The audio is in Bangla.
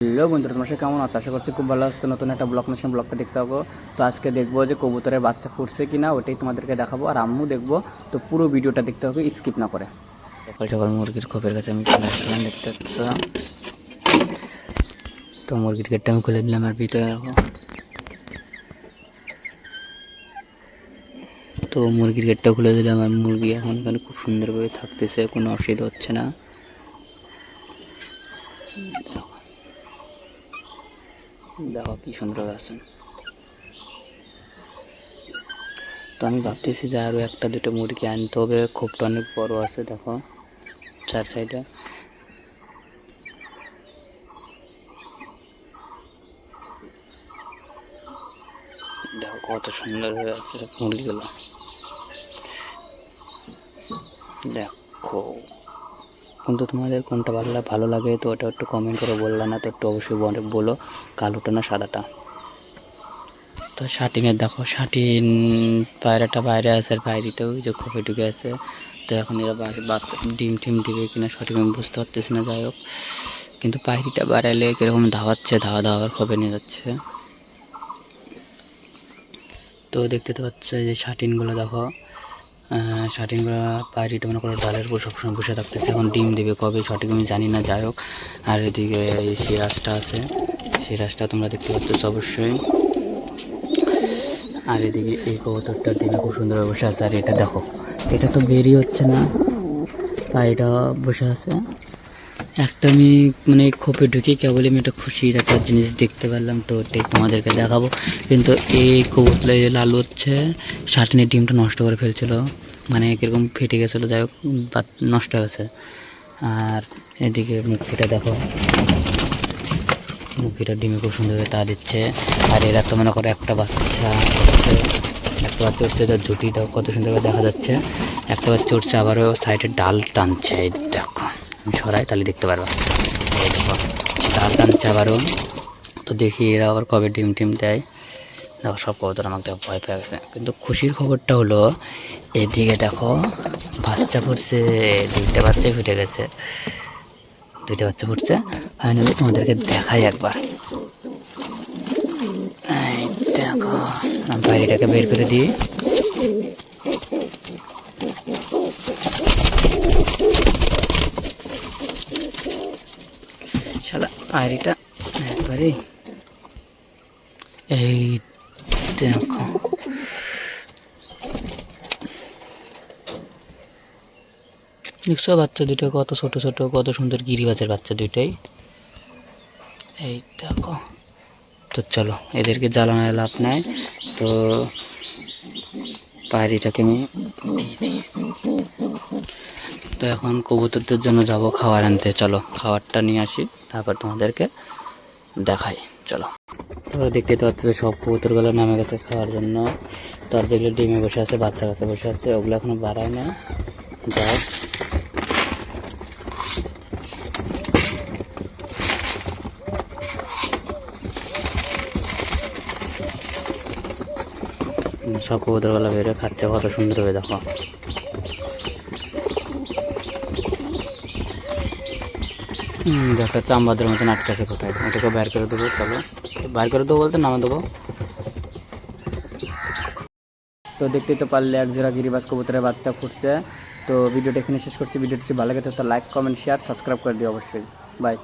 হ্যালো বন্ধুরা, তোমার সাথে কেমন আছো? আশা করছি খুব ভালো আছো। নতুন একটা ব্লগটা দেখতে পাবো। তো আজকে দেখবো যে কবুতরের বাচ্চা ফুটছে কিনা, ওটাই তোমাদেরকে দেখাবো। আর আম্মু দেখবো। তো পুরো ভিডিওটা দেখতে হবে, স্কিপ না করে। সকাল সকাল মুরগির খোপের কাছে আমি চলে আসলাম, দেখতে পাচ্ছ। তো মুরগির গেটটা আমি খুলে দিলাম, আর ভিতরে দেখো। তো মুরগির গেটটা খুলে দিলাম, আর মুরগি এখন এখানে খুব সুন্দরভাবে থাকতেছে, কোনো অসুবিধা হচ্ছে না। দেখো কি সুন্দরভাবে আছেন। তো আমি ভাবতেছি যে আরও একটা দুটো মুরগি আনতে হবে। খোপটা অনেক বড় আছে, দেখো চার সাইডে। দেখো কত সুন্দর হয়ে আছে মুরগিগুলো। দেখো, কিন্তু তোমাদের কোনটা ভালো লাগে তো ওটা একটু কমেন্ট করে বললা না তো, একটু অবশ্যই বলো কালোটা না সাদাটা। তো শাটিনের দেখো, শাটিন পায়রাটা বাইরে আছে, আর বাইরেটাও যে খোপে ঢুকে আছে। তো এখন এরা বাচ্চা ডিম টিম দিবে কিনা সঠিক আমি বুঝতে পারতেছি না। যাই হোক, কিন্তু পাখিটা বাড়াইলে কীরকম ধাওয়াচ্ছে, ধাওয়ার খোপে নিয়ে যাচ্ছে। তো দেখতে তো পাচ্ছে যে শাটিনগুলো দেখো, শাটিনগুলো পায়রিটা মনে করো ডালের উপর সবসময় বসে থাকতেছে। এখন ডিম দেবে কবে সঠিক আমি জানি না। যাই হোক, আর এদিকে এই সিরাজটা আছে, সিরাজটা তোমরা দেখতে পাচ্ছ অবশ্যই। আর এদিকে এই কবুতরটা ডিমে খুব সুন্দরভাবে বসে আছে। আর এটা দেখো, এটা তো বেরিয়ে হচ্ছে না, পায়রিটা বসে আছে। একটা আমি মানে খোপে ঢুকে কেবলই আমি একটা খুশির একটা জিনিস দেখতে পারলাম, তো ওটাই তোমাদেরকে দেখাবো। কিন্তু এই কবুতরে লালু হচ্ছে শাটিনের ডিমটা নষ্ট করে ফেলছিল, মানে কীরকম ফেটে গেছিলো। যাই হোক, নষ্ট হয়ে গেছে। আর এদিকে মুখিটা দেখো, মুখিটা ডিমে খুব সুন্দরভাবে তা দিচ্ছে। আর এরা তো মনে করো একটা বাচ্চা উঠছে, তার ঝুঁটিটাও কত সুন্দরভাবে দেখা যাচ্ছে। একটা বাচ্চা উঠছে, আবারও সাইডে ডাল টানছে। এই দেখো, আমি সরাই তাহলে দেখতে পারবো। এই দেখো, ডাল টানছে আবারও। তো দেখি এরা আবার কবে ডিম টিম দেয়। দেখো, সব কবুতর আমাকে দেখো ভয় পেয়ে গেছে। কিন্তু খুশির খবরটা হলো, এদিকে দেখো বাচ্চা ফুটছে, দুইটা বাচ্চাই ফুটে গেছে, দুইটা বাচ্চা ফুটছে। ফাইনালি তোমাদেরকে দেখাই একবার। এই দেখো, বাইরেটাকে বের করে দিই। শালা আইরিটা একবারে, এই দেখো দেখছো বাচ্চা দুটো কত ছোট ছোট, কত সুন্দর গিরিবাজের বাচ্চা দুইটাই। এই দেখো। তো চলো, এদেরকে জ্বালানোর লাভ নাই। তো পায়রিটাকে আমি দিয়ে দিই। তো এখন কবুতরদের জন্য যাব খাবার আনতে। চলো খাবারটা নিয়ে আসি, তারপর তোমাদেরকে দেখাই। চলো। তো দেখতে তো হচ্ছে সব কবুতরগুলো নামে গেছে খাওয়ার জন্য। তো আর যেগুলো ডিমে বসে আছে, বাচ্চা কাছে বসে আছে, ওগুলো এখনো বাড়ায় না। যাই সব কবুতরগুলো বেরো খাচ্ছে, কত সুন্দর হয়ে দেখো। একটা চাম্বাদের মতন আটকে আছে কোথায়, ওটাকে বাইর করে দেবো। চলো বাইর করে দেবো বলতে নামা দেবো। তো দেখতেই তো পারলে এক জোড়া গিরিবাজ কবুতরের বাচ্চা ফুটছে। তো ভিডিওটা এখানে শেষ করছি। ভিডিওটি ভালো লাগে তো লাইক কমেন্ট শেয়ার সাবস্ক্রাইব করে দিও অবশ্যই। বাই।